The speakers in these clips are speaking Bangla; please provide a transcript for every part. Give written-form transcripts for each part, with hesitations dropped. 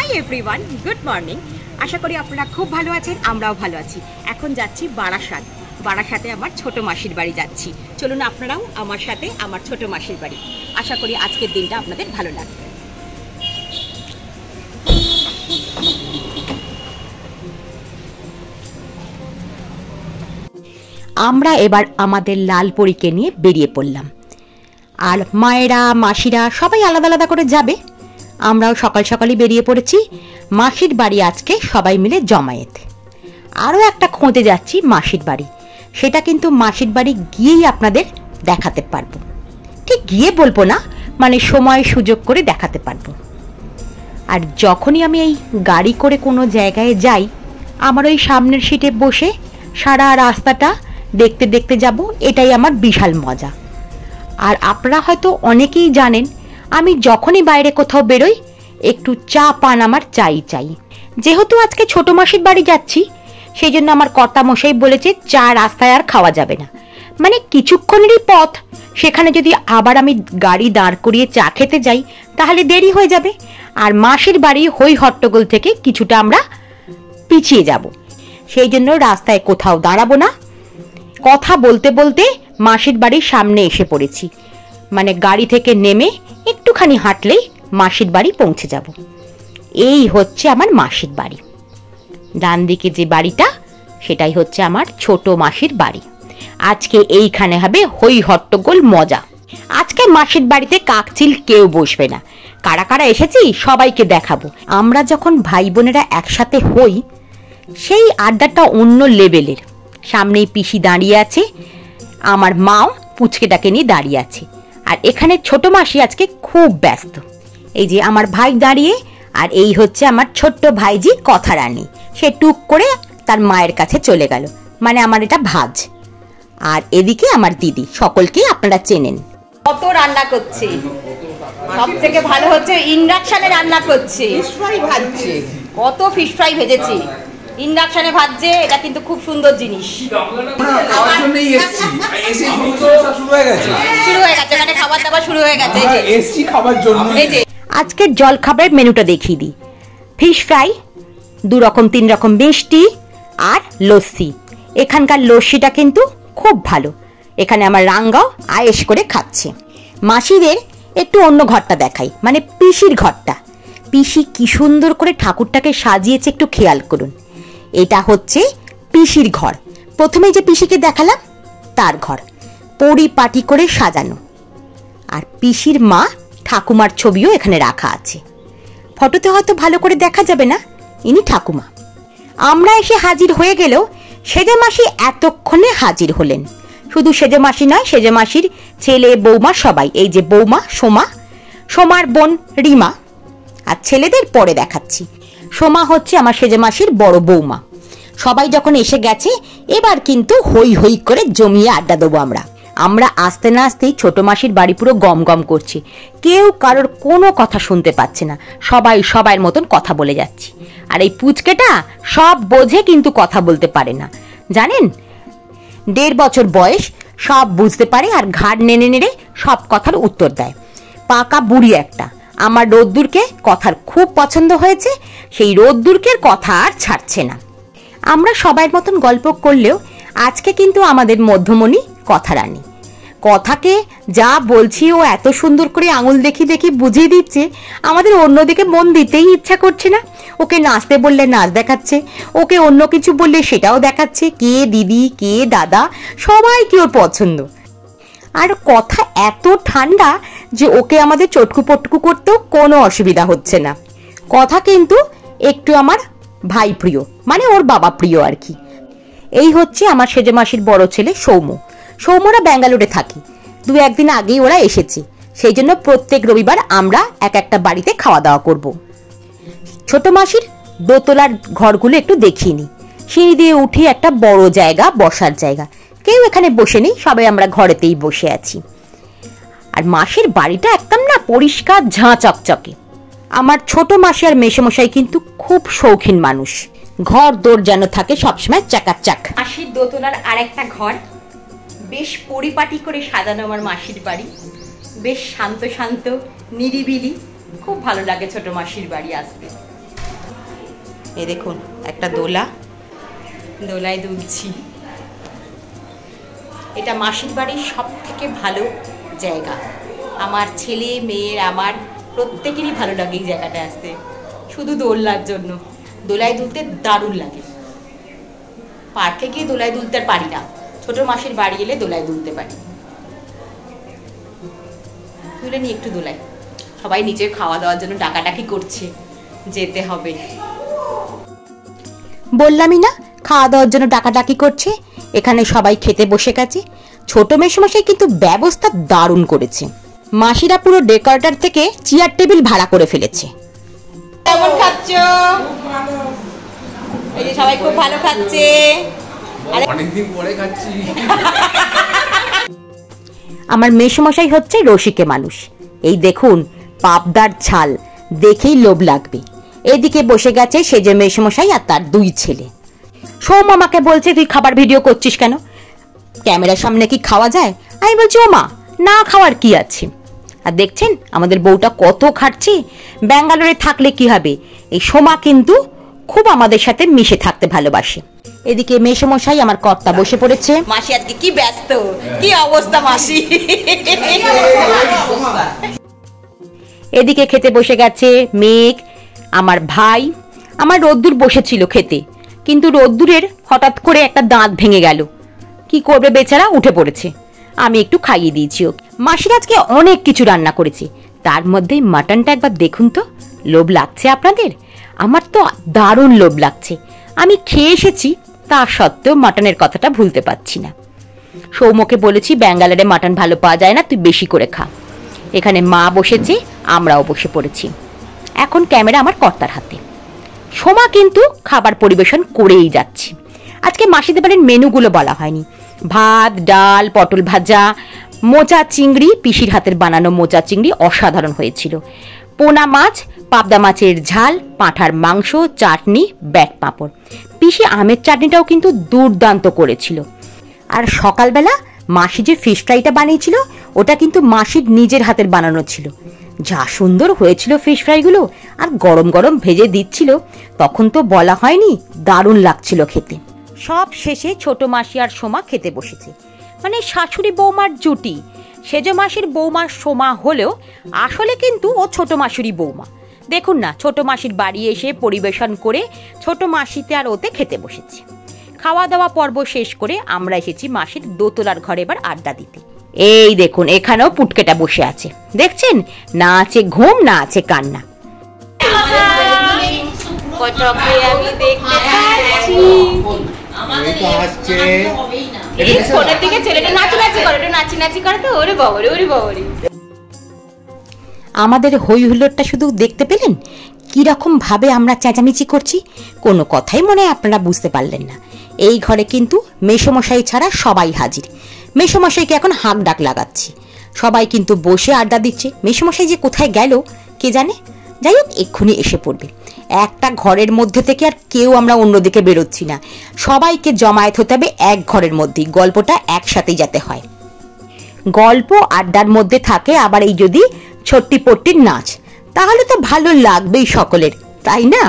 High everyone, good morning. আশা করি আপনারা খুব ভালো আছেন, আমরাও ভালো আছি। এখন যাচ্ছি বারাসাতে আমার ছোট মাসির বাড়ি যাচ্ছি। চলুন আপনারাও আমার সাথে আমার ছোট মাসির বাড়ি। আশা করি আজকের দিনটা আপনাদের ভালো লাগবে। আমরা এবার আমাদের লালপরীকে নিয়ে বেরিয়ে পড়লাম। আর মায়েরা মাসিরা সবাই আলাদা আলাদা করে যাবে। আমরাও সকাল সকালই বেরিয়ে পড়েছি। মাসির বাড়ি আজকে সবাই মিলে জমায়েত। আরও একটা খোঁজে যাচ্ছি মাসির বাড়ি, সেটা কিন্তু মাসির বাড়ি গিয়েই আপনাদের দেখাতে পারবো। ঠিক গিয়ে বলবো না, মানে সময় সুযোগ করে দেখাতে পারবো। আর যখনই আমি এই গাড়ি করে কোনো জায়গায় যাই, আমার ওই সামনের সিটে বসে সারা রাস্তাটা দেখতে দেখতে যাব, এটাই আমার বিশাল মজা। আর আপনারা হয়তো অনেকেই জানেন, আমি যখনই বাইরে কোথাও বেরোই একটু চা পান আমার চাই। যেহেতু আজকে ছোট মাসির বাড়ি যাচ্ছি, সেই জন্য আমার কর্তামশাই বলেছে চা রাস্তায় আর খাওয়া যাবে না। মানে কিছুক্ষণেরই পথ, সেখানে যদি আবার আমি গাড়ি দাঁড় করিয়ে চা খেতে যাই তাহলে দেরি হয়ে যাবে। আর মাসির বাড়ি হই হট্টগোল থেকে কিছুটা আমরা পিছিয়ে যাব, সেই জন্য রাস্তায় কোথাও দাঁড়াবো না। কথা বলতে বলতে মাসির বাড়ির সামনে এসে পড়েছি। মানে গাড়ি থেকে নেমে একটুখানি হাঁটলেই মাসির বাড়ি পৌঁছে যাব। এই হচ্ছে আমার মাসির বাড়ি। ডান দিকে যে বাড়িটা, সেটাই হচ্ছে আমার ছোট মাসির বাড়ি। আজকে এইখানে হবে হই হট্টগোল মজা। আজকে মাসির বাড়িতে কাকচিল কেউ বসবে না। কারা কারা এসেছি সবাইকে দেখাবো। আমরা যখন ভাই বোনেরা একসাথে হই, সেই আড্ডাটা অন্য লেভেলের। সামনেই পিসি দাঁড়িয়ে আছে, আমার মাও পুচকেটাকে নিয়ে দাঁড়িয়ে আছে। আর এখানে ছোট মাসি আজকে খুব ব্যস্ত। এই যে আমার ভাই দাঁড়িয়ে, আর এই হচ্ছে আমার ছোট্ট ভাইজি কথা রানী। সে টুক করে তার মায়ের কাছে চলে গেল, মানে আমার এটা ভাজ। আর এদিকে আমার দিদি, সকলকেই আপনারা চেনেন। কত রান্না করছে, সব থেকে ভালো হচ্ছে ইন্ডাকশনে রান্না করছে। কত ফিশ ফ্রাই ভেজেছি, ইন্ডাকশনে ভাজছে। এটা কিন্তু খুব সুন্দর জিনিস। শুরু হয়ে গেছে, মানে খাবার দাবার শুরু হয়ে গেছে। আজকের জল খাবারের মেনুটা দেখিয়ে দিই। ফিশ ফ্রাই, 2 রকম 3 রকম মিষ্টি আর লস্যি। এখানকার লস্যিটা কিন্তু খুব ভালো। এখানে আমার রাঙ্গাও আয়েশ করে খাচ্ছে। মাসিদের একটু অন্য ঘরটা দেখাই, মানে পিসির ঘরটা। পিসি কি সুন্দর করে ঠাকুরটাকে সাজিয়েছে, একটু খেয়াল করুন। এটা হচ্ছে পিসির ঘর। প্রথমে যে পিসিকে দেখালাম তার ঘর, পরিপাটি করে সাজানো। আর পিসির মা ঠাকুমার ছবিও এখানে রাখা আছে। ফটোতে হয়তো ভালো করে দেখা যাবে না, ইনি ঠাকুমা। আমরা এসে হাজির হয়ে গেলেও সেজে মাসি এতক্ষণে হাজির হলেন। শুধু সেজে মাসি নয়, সেজে মাসির ছেলে বৌমা সবাই। এই যে বৌমা সোমা, সোমার বোন রিমা। আর ছেলেদের পরে দেখাচ্ছি। সোমা হচ্ছে আমার সেজে মাসির বড় বৌমা। সবাই যখন এসে গেছে, এবার কিন্তু হই হই করে জমিয়ে আড্ডা দেবো আমরা। আমরা আসতে না আসতেই ছোট মাসির বাড়ি পুরো গম গম করছে। কেউ কারোর কোনো কথা শুনতে পাচ্ছে না, সবাই সবার মতন কথা বলে যাচ্ছি। আর এই পুচকেটা সব বোঝে কিন্তু কথা বলতে পারে না, জানেন। 1.5 বছর বয়স, সব বুঝতে পারে আর ঘাড় নেড়ে নেড়ে সব কথার উত্তর দেয়। পাকা বুড়ি একটা। আমার রোদ্দুরকে কথার খুব পছন্দ হয়েছে, সেই রোদ্দুরকে কথা আর ছাড়ছে না। আমরা সবার মতন গল্প করলেও আজকে কিন্তু আমাদের মধ্যমণি কথা রানী। কথাকে যা বলছি ও এত সুন্দর করে আঙুল দেখি বুঝিয়ে দিচ্ছে, আমাদের অন্যদিকে মন দিতেই ইচ্ছা করছে না। ওকে নাচতে বললে নাচ দেখাচ্ছে, ওকে অন্য কিছু বললে সেটাও দেখাচ্ছে। কে দিদি কে দাদা, সবাইকে ওর পছন্দ। আর কথা এত ঠান্ডা যে ওকে আমাদের চটকু পটকু করতেও কোনো অসুবিধা হচ্ছে না। কথা কিন্তু একটু আমার ভাই প্রিয়, মানে ওর বাবা প্রিয় আর কি। এই হচ্ছে আমার সেজে মাসির বড় ছেলে সৌম্য। সৌম্যরা ব্যাঙ্গালোরে থাকি, 2-1 দিন আগেই ওরা এসেছে। সেই জন্য প্রত্যেক রবিবার আমরা এক একটা বাড়িতে খাওয়া দাওয়া করব। ছোট মাসির দোতলার ঘরগুলো একটু দেখিয়ে নি। সিঁড়ি দিয়ে উঠে একটা বড় জায়গা, বসার জায়গা। কেউ এখানে বসে নেই, সবাই আমরা ঘরেতেই বসে আছি। আর মাসির বাড়িটা একদম না পরিষ্কার ঝাঁ চকচকে। আমার ছোট মাসি আর মেসোমশাই কিন্তু খুব শৌখিন মানুষ। ঘর দোর যেন থাকে সবসময় চাকাচাক। মাসির দোতলার আরেকটা ঘর, বেশ পরিপাটি করে সাজানো আমার মাসির বাড়ি। বেশ শান্ত শান্ত নিরিবিলি, খুব ভালো লাগে ছোট মাসির বাড়ি আসতে। এই দেখুন একটা দোলায় দুলছি। এটা মাসির বাড়ির সব থেকে ভালো জায়গা। আমার ছেলে মেয়ের আমার প্রত্যেকেরই ভালো লাগে এই জায়গাটা আসতে, শুধু দোলনার জন্য। দোলায় দুলতে দারুণ লাগে। পার্কে গিয়ে দোলায় দুলতে পারি না, ছোট মাসির বাড়ি এলে দোলায় দুলতে পারি। তুলে নি একটু দোলায়। সবাই নিচে খাওয়া দাওয়ার জন্য ডাকাডাকি করছে, যেতে হবে। বললামই না খাওয়া দাওয়ার জন্য ডাকাডাকি করছে। এখানে সবাই খেতে বসে গেছে। ছোট মেসোমশাই কিন্তু ব্যবস্থা দারুণ করেছে। মাসিরা পুরো ডেকোরেটর থেকে চেয়ার টেবিল ভাড়া করে ফেলেছে। কেমন খাচ্ছ? এই যে সবাই খুব ভালো খাচ্ছে। অনেকদিন পরে খাচ্ছি। আমার মেসোমশাই হচ্ছে রসিকে মানুষ। এই দেখুন পাবদার ঝাল, দেখেই লোভ লাগবে। এদিকে বসে গেছে সেজে মেসোমশাই আর তার দুই ছেলে। সৌম আমাকে বলছে তুই খাবার ভিডিও করছিস কেন, ক্যামেরার সামনে কি খাওয়া যায়? আমি বলছি ও মা, না খাওয়ার কি আছে। আর দেখছেন আমাদের বউটা কত খাচ্ছে। ব্যাঙ্গালোরে থাকলে কি হবে, এই সোমা কিন্তু খুব আমাদের সাথে মিশে থাকতে ভালোবাসে। এদিকে মেসোমশাই আমার কর্তা বসে পড়েছে। মাসি আজকে কি ব্যস্ত, কি অবস্থা মাসি। এদিকে খেতে বসে গেছে মেঘ, আমার ভাই। আমার রোদ্দুর বসেছিল খেতে, কিন্তু রোদ্দুরের হঠাৎ করে একটা দাঁত ভেঙে গেল। কি করবে বেচারা, উঠে পড়েছে। আমি একটু খাইয়ে দিয়েছি ওকে। মাসির আজকে অনেক কিছু রান্না করেছে, তার মধ্যে মাটনটা একবার দেখুন তো। লোভ লাগছে আপনাদের? আমার তো দারুণ লোভ লাগছে। আমি খেয়ে এসেছি, তা সত্ত্বেও মাটনের কথাটা ভুলতে পারছি না। সৌমকে বলেছি ব্যাঙ্গালোরে মাটন ভালো পাওয়া যায় না, তুই বেশি করে খা। এখানে মা বসেছে, আমরাও বসে পড়েছি। এখন ক্যামেরা আমার কর্তার হাতে। সোমা কিন্তু খাবার পরিবেশন করেই যাচ্ছে। আজকে মাসিদের বাড়ির মেনুগুলো বলা হয়নি। ভাত, ডাল, পটল ভাজা, মোচা চিংড়ি, পিসির হাতের বানানো মোচা চিংড়ি অসাধারণ হয়েছিল। পোনা মাছ, পাবদা মাছের ঝাল, পাঁঠার মাংস, চাটনি, ব্যাট পাঁপড়। পিসি আমের চাটনিটাও কিন্তু দুর্দান্ত করেছিল। আর সকালবেলা মাসি যে ফিশ ফ্রাইটা বানিয়েছিল, ওটা কিন্তু মাসির নিজের হাতের বানানো ছিল। যা সুন্দর হয়েছিল ফিশ ফ্রাইগুলো, আর গরম গরম ভেজে দিচ্ছিল, তখন তো বলা হয়নি, দারুণ লাগছিল খেতে। সব শেষে ছোট মাসি আর সোমা খেতে বসেছে, মানে শাশুড়ি বৌমার জুটি। সেজ মাসির বৌমা সোমা হলেও আসলে কিন্তু ও ছোট মাসিরই বৌমা। দেখুন না, ছোট মাসির বাড়ি এসে পরিবেশন করে ছোট মাসিতে আর ওতে খেতে বসেছে। খাওয়া দাওয়া পর্ব শেষ করে আমরা এসেছি মাসির দোতলার ঘরে এবার আড্ডা দিতে। এই দেখুন এখানেও পুটকেটা বসে আছে, দেখছেন? না আছে ঘুম, না আছে কান্না। আমাদের হই হুল্লোড়টা শুধু দেখতে পেলেন, কিরকম ভাবে আমরা চেঁচামেচি করছি, কোনো কথাই মনে হয় আপনারা বুঝতে পারলেন না। এই ঘরে কিন্তু মেসোমশাই ছাড়া সবাই হাজির। মেসোমশাইকে এখন হাঁক ডাক লাগাচ্ছি। সবাই কিন্তু বসে আড্ডা দিচ্ছে। মেসোমশাই যে কোথায় গেল কে জানে। যাই হোক, এক্ষুনি এসে পড়বে। একটা ঘরের মধ্যে থেকে আর কেউ আমরা অন্যদিকে বেরোচ্ছি না। সবাইকে জমায়েত হতে হবে এক ঘরের মধ্যেই, গল্পটা একসাথেই যাতে হয়। গল্প আড্ডার মধ্যে থাকে আবার এই যদি ছট্টি পট্টির নাচ, তাহলে তো ভালো লাগবেই সকলের, তাই না?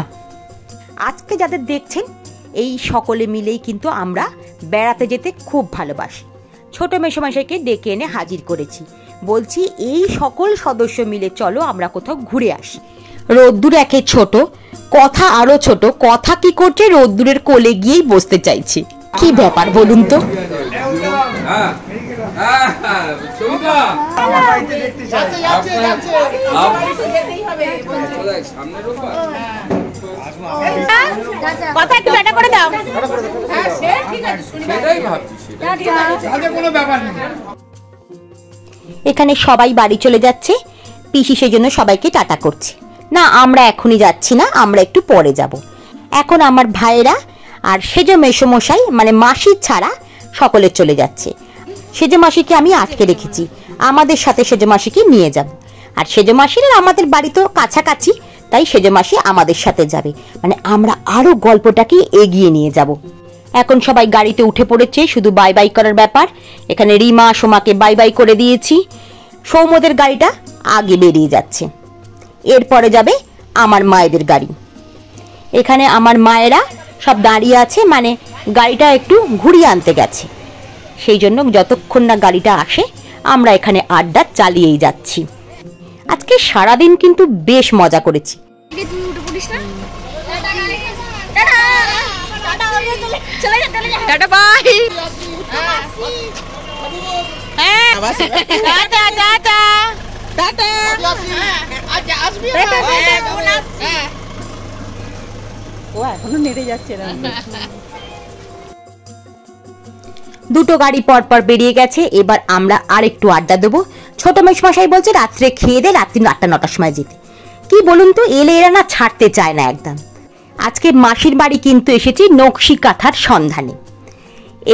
আজকে যাদের দেখছেন এই সকলে মিলেই কিন্তু আমরা বেড়াতে যেতে খুব ভালোবাসি। ছোট মেসোমশাইকে ডেকে এনে হাজির করেছি। বলছি এই সকল সদস্য মিলে চলো আমরা কোথাও ঘুরে আসি। রোদ্দুর একে ছোট, কথা আরো ছোট। কথা কি করছে, রোদ্দুরের কোলে গিয়েই বসতে চাইছে। কি ব্যাপার বলুন তো? কথা একটু ব্যাটা করে দাও। এখানে সবাই বাড়ি চলে যাচ্ছে। পিসি সেজন্য সবাইকে টাটা করছে। না, আমরা এখনই যাচ্ছি না, আমরা একটু পরে যাব। এখন আমার ভাইয়েরা আর সেজ মেসোমশাই মানে মাসি ছাড়া সকলে চলে যাচ্ছে। সেজ মাসিকে আমি আটকে রেখেছি, আমাদের সাথে সেজ মাসিকে নিয়ে যাব। আর সেজ মাসির আর আমাদের বাড়ি তো কাছাকাছি, তাই সেজ মাসি আমাদের সাথে যাবে, মানে আমরা আরো গল্পটাকে এগিয়ে নিয়ে যাব। এখন সবাই গাড়িতে উঠে পড়েছে, শুধু বাই বাই করার ব্যাপার। এখানে রিমা সোমাকে বাই বাই করে দিয়েছি। সৌমদের গাড়িটা আগে বেরিয়ে যাচ্ছে, এরপরে যাবে আমার মায়েদের গাড়ি। এখানে আমার মায়েরা সব দাঁড়িয়ে আছে, মানে গাড়িটা একটু ঘুরিয়ে আনতে গেছে। সেই জন্য যতক্ষণ না গাড়িটা আসে আমরা এখানে আড্ডা চালিয়েই যাচ্ছি। আজকে সারাদিন কিন্তু বেশ মজা করেছি। দুটো গাড়ি পর পর বেরিয়ে গেছে। এবার আমরা আর একটু আড্ডা দেবো। ছোট মেশমশাই বলছে রাত্রে খেয়ে দে, রাত্রি 8টা-9টার সময় যেতে। কি বলুন তো, এলে এরা না ছাড়তে চায় না একদম। আজকে মাসির বাড়ি কিন্তু এসেছি নকশি কাঁথার সন্ধানে।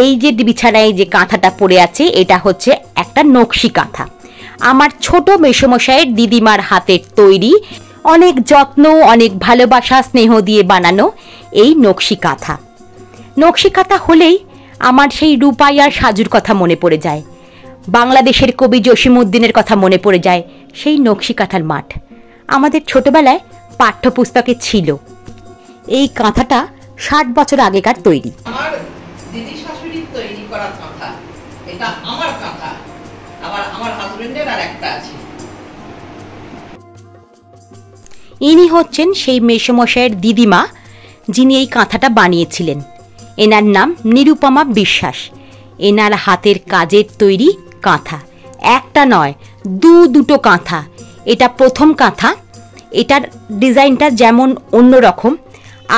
এই যে বিছানায় যে কাঁথাটা পড়ে আছে এটা হচ্ছে একটা নকশি কাঁথা। আমার ছোট মেশমশাইয়ের দিদিমার হাতের তৈরি, অনেক যত্ন, অনেক ভালোবাসা, স্নেহ দিয়ে বানানো এই নকশি কাঁথা। নকশি কাঁথা হলেই আমার সেই রূপাই আর সাজুর কথা মনে পড়ে যায়। বাংলাদেশের কবি জসিমউদ্দিনের কথা মনে পড়ে যায়। সেই নকশি কাঁথার মাঠ আমাদের ছোটবেলায় পাঠ্যপুস্তকে ছিল। এই কাঁথাটা 60 বছর আগেকার তৈরি। আমার দিদি শাশুড়ির তৈরি করা কাঁথা, এটা আমার কাঁথা। আবার আমার হাজবেন্ডের আর একটা আছে। ইনি হচ্ছেন সেই মেশমশাইয়ের দিদিমা যিনি এই কাঁথাটা বানিয়েছিলেন। এনার নাম নিরুপমা বিশ্বাস। এনার হাতের কাজের তৈরি কাঁথা, একটা নয় দুটো কাঁথা। এটা প্রথম কাঁথা। এটার ডিজাইনটা যেমন অন্যরকম,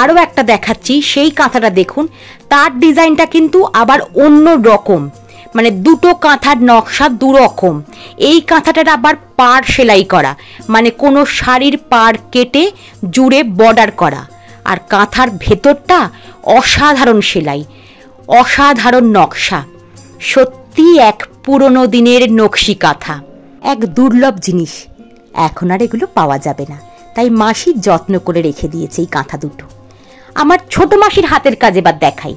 আরও একটা দেখাচ্ছি সেই কাঁথাটা দেখুন, তার ডিজাইনটা কিন্তু আবার অন্য রকম, মানে দুটো কাঁথার নকশা দুরকম। এই কাঁথাটার আবার পাড় সেলাই করা, মানে কোনো শাড়ির পাড় কেটে জুড়ে বর্ডার করা। আর কাঁথার ভেতরটা অসাধারণ সেলাই, অসাধারণ নকশা। সত্যি এক পুরনো দিনের নকশি কাঁথা, এক দুর্লভ জিনিস। এখন আর এগুলো পাওয়া যাবে না, তাই মাসি যত্ন করে রেখে দিয়েছে এই কাঁথা দুটো। আমার ছোট মাসির হাতের কাজ এবার দেখাই।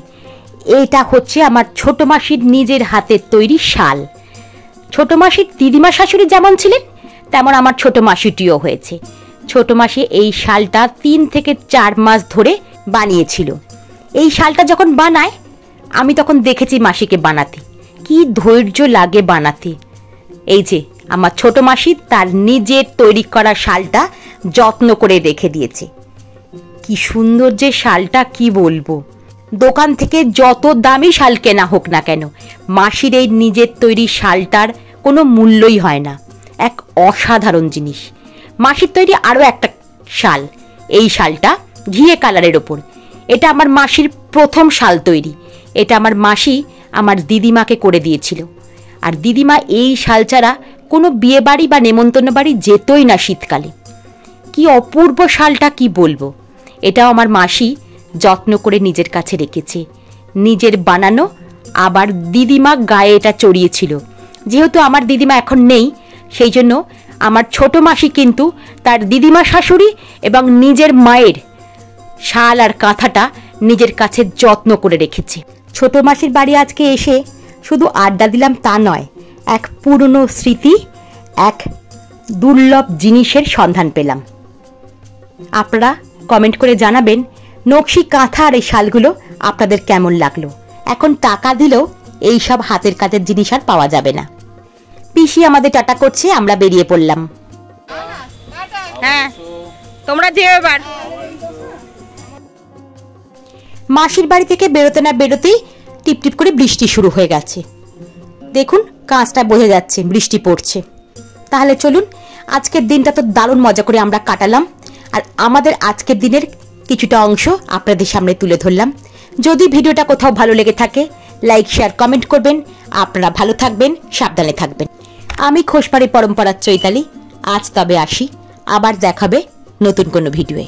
এটা হচ্ছে আমার ছোট মাসির নিজের হাতের তৈরি শাল। ছোট মাসির দিদিমা শাশুড়ি যেমন ছিলেন তেমন আমার ছোট মাসিটিও হয়েছে। ছোট মাসি এই শালটা 3 থেকে 4 মাস ধরে বানিয়েছিল। এই শালটা যখন বানায় আমি তখন দেখেছি মাসিকে বানাতে, কি ধৈর্য লাগে বানাতে। এই যে আমার ছোট মাসি তার নিজের তৈরি করা শালটা যত্ন করে রেখে দিয়েছে। কি সুন্দর যে শালটা, কি বলবো। দোকান থেকে যত দামি শাল কেনা হোক না কেন, মাসির এই নিজের তৈরি শালটার কোনো মূল্যই হয় না। এক অসাধারণ জিনিস। মাসির তৈরি আরও একটা শাল, এই শালটা ঘিয়ে কালারের ওপর। এটা আমার মাসির প্রথম শাল তৈরি। এটা আমার মাসি আমার দিদিমাকে করে দিয়েছিল। আর দিদিমা এই শাল ছাড়া কোনো বিয়ে বাড়ি বা নেমন্তন্ন বাড়ি যেতই না শীতকালে। কি অপূর্ব শালটা, কি বলবো। এটাও আমার মাসি যত্ন করে নিজের কাছে রেখেছে, নিজের বানানো। আবার দিদিমা গায়ে এটা চড়িয়েছিল। যেহেতু আমার দিদিমা এখন নেই, সেই জন্য আমার ছোট মাসি কিন্তু তার দিদিমা শাশুড়ি এবং নিজের মায়ের শাল আর কাঁথাটা নিজের কাছে যত্ন করে রেখেছে। ছোট মাসির বাড়ি আজকে এসে শুধু আড্ডা দিলাম তা নয়, এক পুরনো স্মৃতি, এক দুর্লভ জিনিসের সন্ধান পেলাম। আপনারা কমেন্ট করে জানাবেন নকশি কাঁথা আর এই শালগুলো আপনাদের কেমন লাগলো। এখন টাকা দিলেও এই সব হাতের কাজের জিনিস আর পাওয়া যাবে না। পিসি আমাদের টাটা করছে, আমরা বেরিয়ে পড়লাম। হ্যাঁ, তোমরা যেও এবার। মাসির বাড়ি থেকে বেরোতে না বেরোতেই টিপটিপ করে বৃষ্টি শুরু হয়ে গেছে। দেখুন কাঁচটা বোঝা যাচ্ছে বৃষ্টি পড়ছে। তাহলে চলুন, আজকের দিনটা তো দারুণ মজা করে আমরা কাটালাম। আর আমাদের আজকের দিনের কিছুটা অংশ আপনাদের সামনে তুলে ধরলাম। যদি ভিডিওটা কোথাও ভালো লেগে থাকে লাইক, শেয়ার, কমেন্ট করবেন। আপনারা ভালো থাকবেন, সাবধানে থাকবেন। আমি খোসবাড়ি পরম্পরার চৈতালি। আজ তবে আসি, আবার দেখাবে নতুন কোনো ভিডিওয়ে।